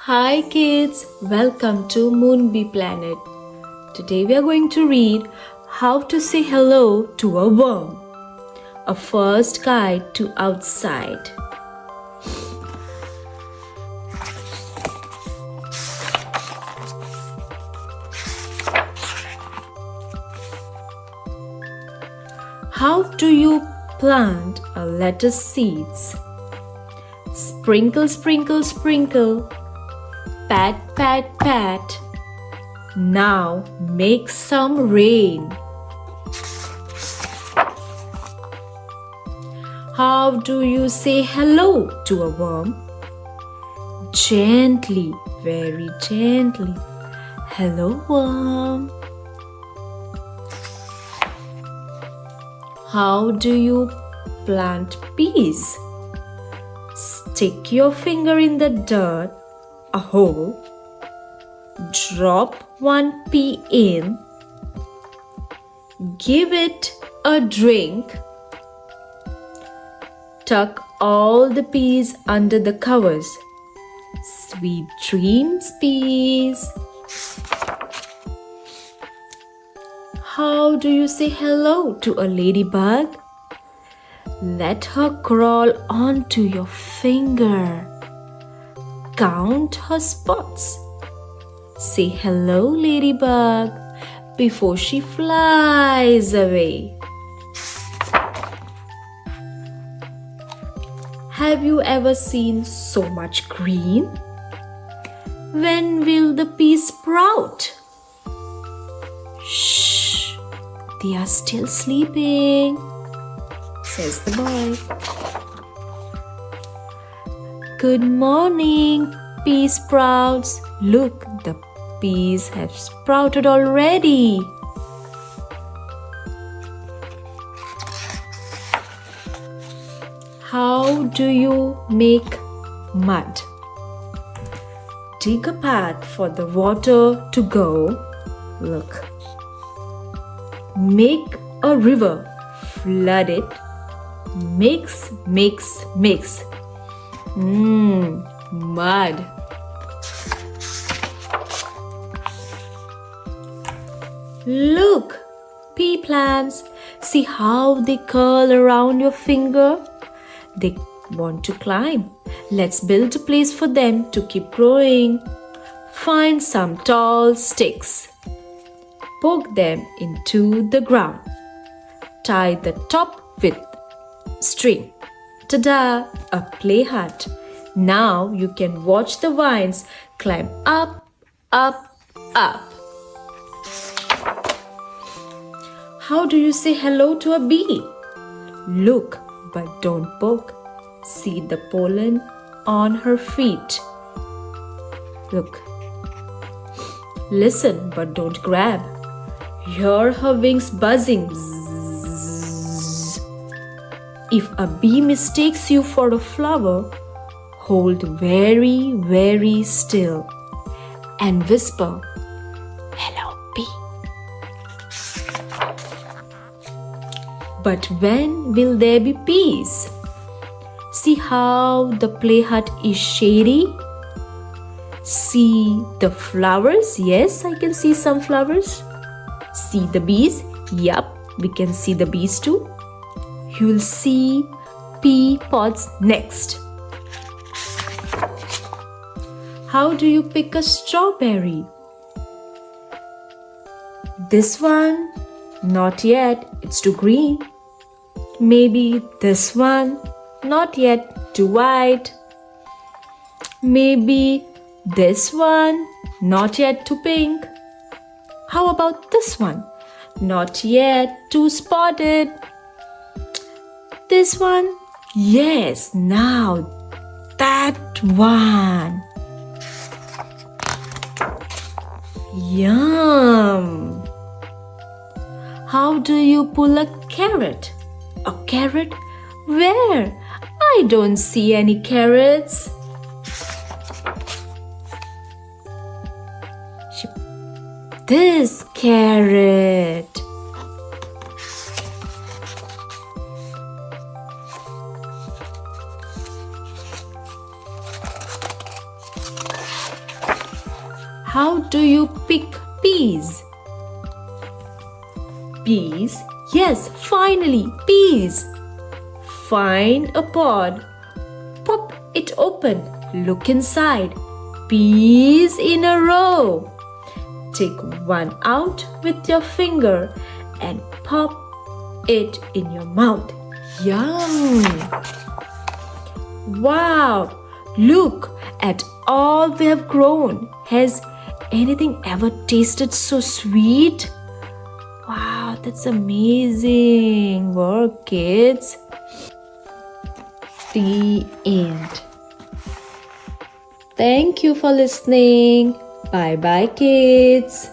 Hi kids, welcome to Moonbee Planet. Today we are going to read How to Say Hello to a Worm, a first guide to outside. How do you plant a lettuce seeds? Sprinkle, sprinkle, sprinkle. Pat, pat, pat. Now make some rain. How do you say hello to a worm? Gently, very gently. Hello, worm. How do you plant peas? Stick your finger in the dirt, a hole, drop one pea in, give it a drink, tuck all the peas under the covers. Sweet dreams, peas. How do you say hello to a ladybug? Let her crawl onto your finger. Count her spots. Say hello, ladybug, before she flies away. Have you ever seen so much green? When will the peas sprout? Shh, they are still sleeping, says the boy. Good morning, pea sprouts. Look, the peas have sprouted already. How do you make mud? Dig a path for the water to go. Look. Make a river. Flood it. Mix, mix, mix. Mud. Look, pea plants. See how they curl around your finger? They want to climb. Let's build a place for them to keep growing. Find some tall sticks. Poke them into the ground. Tie the top with string. Ta-da! A play hut. Now you can watch the vines climb up, up, up. How do you say hello to a bee? Look, but don't poke. See the pollen on her feet. Look. Listen, but don't grab. Hear her wings buzzing. If a bee mistakes you for a flower, hold very, very still and whisper, "Hello, bee." But when will there be peas? See how the play hut is shady? See the flowers? Yes, I can see some flowers. See the bees? Yup, we can see the bees too. You'll see pea pods next. How do you pick a strawberry? This one? Not yet, it's too green. Maybe this one? Not yet, too white. Maybe this one? Not yet, too pink. How about this one? Not yet, too spotted. This one? Yes, now that one. Yum! How do you pull a carrot? A carrot? Where? I don't see any carrots. This carrot. how do you pick peas? Peas? Yes, finally, peas. Find a pod. Pop it open. Look inside. Peas in a row. Take one out with your finger and pop it in your mouth. Yum! Wow! Look at all we have grown. Has anything ever tasted so sweet? Wow, that's amazing work, kids. The end. Thank you for listening. Bye bye, kids.